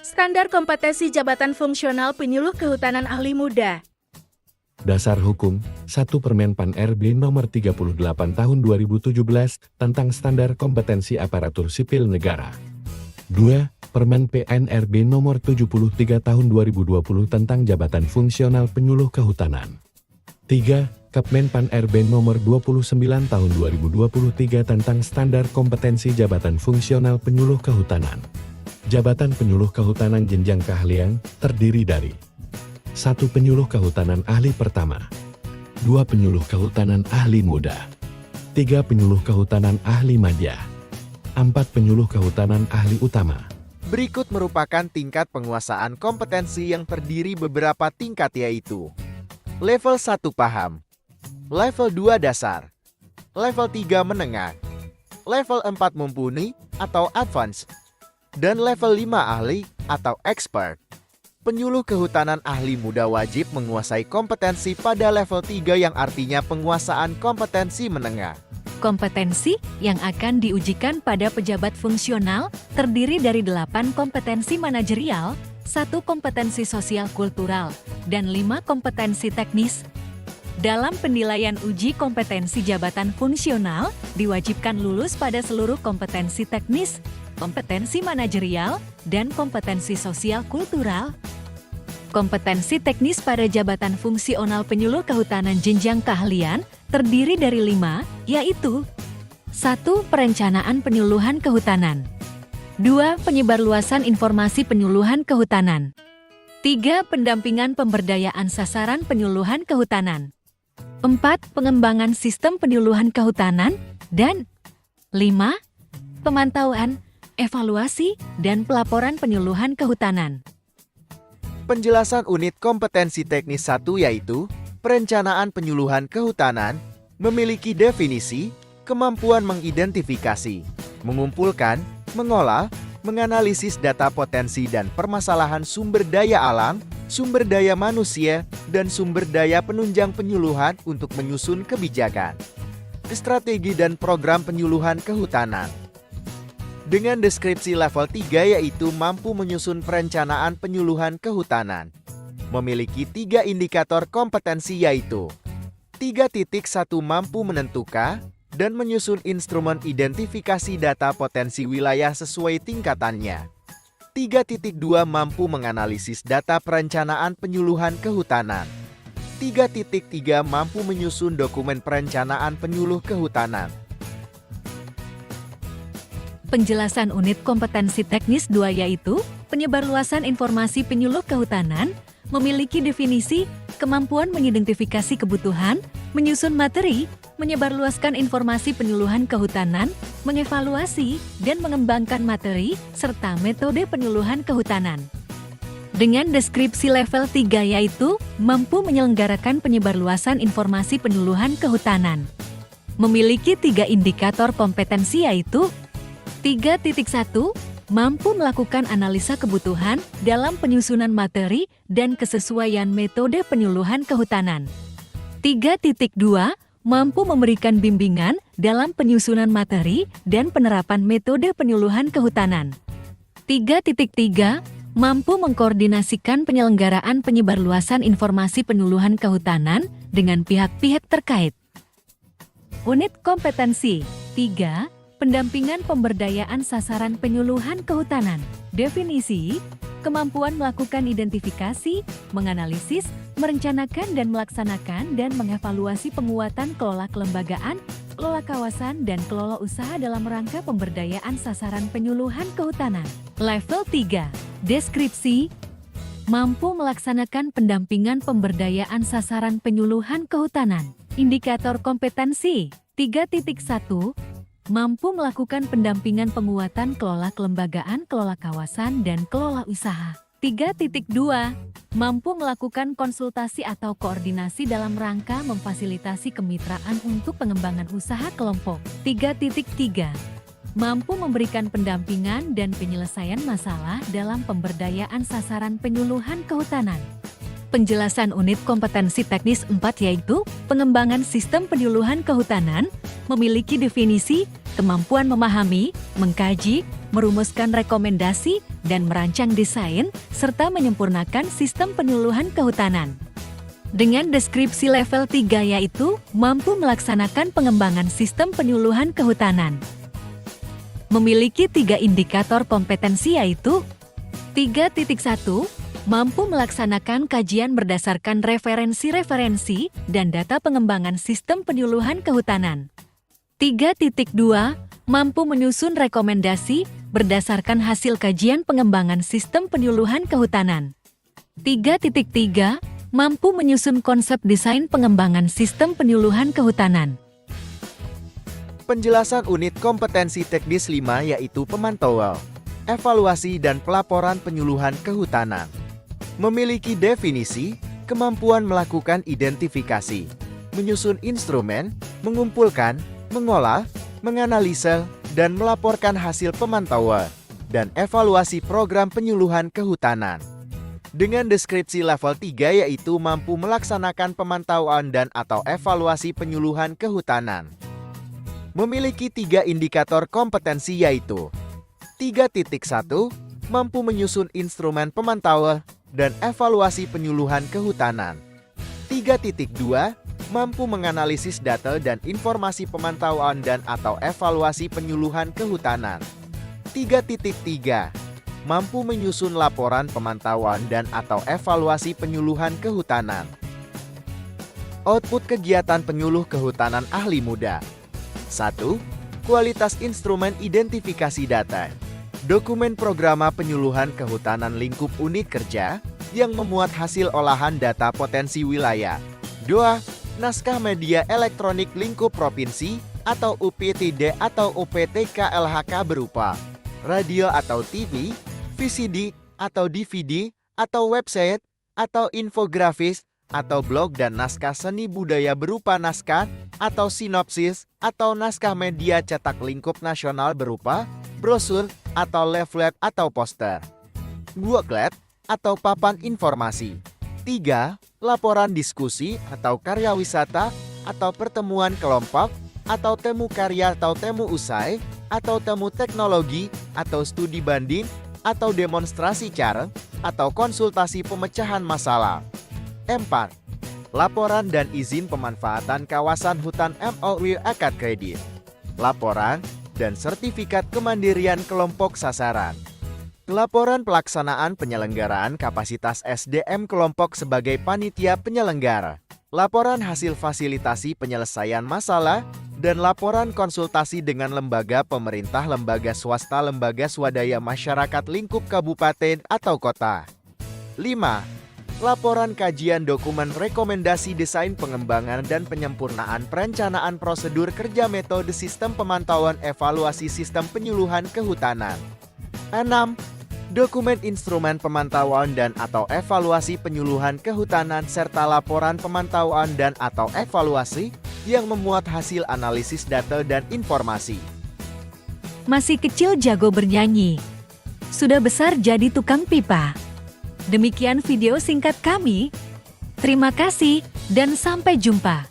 Standar kompetensi jabatan fungsional penyuluh kehutanan ahli muda. Dasar Hukum, 1 Permenpan RB Nomor 38 Tahun 2017 tentang Standar Kompetensi Aparatur Sipil Negara. 2. Permen PNRB Nomor 73 Tahun 2020 tentang Jabatan Fungsional Penyuluh Kehutanan. 3. Kepmenpan RB Nomor 29 Tahun 2023 tentang Standar Kompetensi Jabatan Fungsional Penyuluh Kehutanan. Jabatan Penyuluh Kehutanan jenjang keahlian terdiri dari 1. Penyuluh Kehutanan Ahli Pertama, 2. Penyuluh Kehutanan Ahli Muda, 3. Penyuluh Kehutanan Ahli Madya, 4. Penyuluh Kehutanan Ahli Utama. Berikut merupakan tingkat penguasaan kompetensi yang terdiri beberapa tingkat yaitu Level 1 paham, Level 2 dasar, Level 3 menengah, Level 4 mumpuni atau advance, dan Level 5 ahli atau expert. Penyuluh kehutanan ahli muda wajib menguasai kompetensi pada level 3 yang artinya penguasaan kompetensi menengah. Kompetensi yang akan diujikan pada pejabat fungsional terdiri dari 8 kompetensi manajerial, 1 kompetensi sosial kultural, dan 5 kompetensi teknis. Dalam penilaian uji kompetensi jabatan fungsional, diwajibkan lulus pada seluruh kompetensi teknis, kompetensi manajerial, dan kompetensi sosial kultural. Kompetensi teknis pada jabatan fungsional penyuluh kehutanan jenjang keahlian terdiri dari 5, yaitu 1. Perencanaan penyuluhan kehutanan, 2. Penyebarluasan informasi penyuluhan kehutanan, 3. Pendampingan pemberdayaan sasaran penyuluhan kehutanan, 4. Pengembangan sistem penyuluhan kehutanan, dan 5. Pemantauan, evaluasi, dan pelaporan penyuluhan kehutanan. Penjelasan unit kompetensi teknis 1 yaitu perencanaan penyuluhan kehutanan memiliki definisi, kemampuan mengidentifikasi, mengumpulkan, mengolah, menganalisis data potensi dan permasalahan sumber daya alam, sumber daya manusia, dan sumber daya penunjang penyuluhan untuk menyusun kebijakan, strategi dan program penyuluhan kehutanan. Dengan deskripsi level 3 yaitu mampu menyusun perencanaan penyuluhan kehutanan. Memiliki 3 indikator kompetensi yaitu 3.1 mampu menentukan dan menyusun instrumen identifikasi data potensi wilayah sesuai tingkatannya. 3.2 mampu menganalisis data perencanaan penyuluhan kehutanan. 3.3 mampu menyusun dokumen perencanaan penyuluh kehutanan. Penjelasan unit kompetensi teknis 2 yaitu penyebarluasan informasi penyuluh kehutanan, memiliki definisi, kemampuan mengidentifikasi kebutuhan, menyusun materi, menyebarluaskan informasi penyuluhan kehutanan, mengevaluasi, dan mengembangkan materi, serta metode penyuluhan kehutanan. Dengan deskripsi level 3 yaitu mampu menyelenggarakan penyebarluasan informasi penyuluhan kehutanan. Memiliki 3 indikator kompetensi yaitu 3.1 mampu melakukan analisa kebutuhan dalam penyusunan materi dan kesesuaian metode penyuluhan kehutanan. 3.2 mampu memberikan bimbingan dalam penyusunan materi dan penerapan metode penyuluhan kehutanan. 3.3 mampu mengkoordinasikan penyelenggaraan penyebarluasan informasi penyuluhan kehutanan dengan pihak-pihak terkait. Unit kompetensi 3. Pendampingan pemberdayaan sasaran penyuluhan kehutanan. Definisi, kemampuan melakukan identifikasi, menganalisis, merencanakan dan melaksanakan dan mengevaluasi penguatan kelola kelembagaan, kelola kawasan, dan kelola usaha dalam rangka pemberdayaan sasaran penyuluhan kehutanan. Level 3. Deskripsi, mampu melaksanakan pendampingan pemberdayaan sasaran penyuluhan kehutanan. Indikator kompetensi 3.1 mampu melakukan pendampingan penguatan kelola kelembagaan, kelola kawasan, dan kelola usaha. 3.2 mampu melakukan konsultasi atau koordinasi dalam rangka memfasilitasi kemitraan untuk pengembangan usaha kelompok. 3.3 mampu memberikan pendampingan dan penyelesaian masalah dalam pemberdayaan sasaran penyuluhan kehutanan. Penjelasan unit kompetensi teknis 4 yaitu pengembangan sistem penyuluhan kehutanan, memiliki definisi, kemampuan memahami, mengkaji, merumuskan rekomendasi, dan merancang desain, serta menyempurnakan sistem penyuluhan kehutanan. Dengan deskripsi level 3 yaitu, mampu melaksanakan pengembangan sistem penyuluhan kehutanan. Memiliki 3 indikator kompetensi yaitu 3.1, mampu melaksanakan kajian berdasarkan referensi-referensi dan data pengembangan sistem penyuluhan kehutanan. 3.2, mampu menyusun rekomendasi berdasarkan hasil kajian pengembangan sistem penyuluhan kehutanan. 3.3, mampu menyusun konsep desain pengembangan sistem penyuluhan kehutanan. Penjelasan unit kompetensi teknis 5 yaitu pemantauan, evaluasi dan pelaporan penyuluhan kehutanan. Memiliki definisi, kemampuan melakukan identifikasi, menyusun instrumen, mengumpulkan, mengolah, menganalisa, dan melaporkan hasil pemantauan dan evaluasi program penyuluhan kehutanan. Dengan deskripsi level 3 yaitu mampu melaksanakan pemantauan dan atau evaluasi penyuluhan kehutanan. Memiliki 3 indikator kompetensi yaitu 3.1, mampu menyusun instrumen pemantauan dan evaluasi penyuluhan kehutanan. 3.2, mampu menganalisis data dan informasi pemantauan dan atau evaluasi penyuluhan kehutanan. 3.3, mampu menyusun laporan pemantauan dan atau evaluasi penyuluhan kehutanan. Output kegiatan penyuluh kehutanan ahli muda. 1. Kualitas instrumen identifikasi data. Dokumen programa penyuluhan kehutanan lingkup unit kerja yang memuat hasil olahan data potensi wilayah. 2. Naskah media elektronik lingkup provinsi atau UPTD atau UPTKLHK berupa radio atau TV, VCD atau DVD atau website atau infografis atau blog dan naskah seni budaya berupa naskah atau sinopsis atau naskah media cetak lingkup nasional berupa brosur atau leaflet atau poster. Booklet atau papan informasi. 3. Laporan diskusi atau karya wisata atau pertemuan kelompok atau temu karya atau temu usai atau temu teknologi atau studi banding atau demonstrasi cara atau konsultasi pemecahan masalah. 4. Laporan dan izin pemanfaatan kawasan hutan MOU akad kredit. Laporan dan sertifikat kemandirian kelompok sasaran. Laporan pelaksanaan penyelenggaraan kapasitas SDM kelompok sebagai panitia penyelenggara. Laporan hasil fasilitasi penyelesaian masalah dan laporan konsultasi dengan lembaga pemerintah, lembaga swasta, lembaga swadaya masyarakat lingkup kabupaten atau kota. 5. Laporan kajian dokumen rekomendasi desain pengembangan dan penyempurnaan perencanaan prosedur kerja metode sistem pemantauan evaluasi sistem penyuluhan kehutanan. 6. Dokumen instrumen pemantauan dan atau evaluasi penyuluhan kehutanan serta laporan pemantauan dan atau evaluasi yang memuat hasil analisis data dan informasi. Masih kecil jago bernyanyi, sudah besar jadi tukang pipa. Demikian video singkat kami. Terima kasih dan sampai jumpa.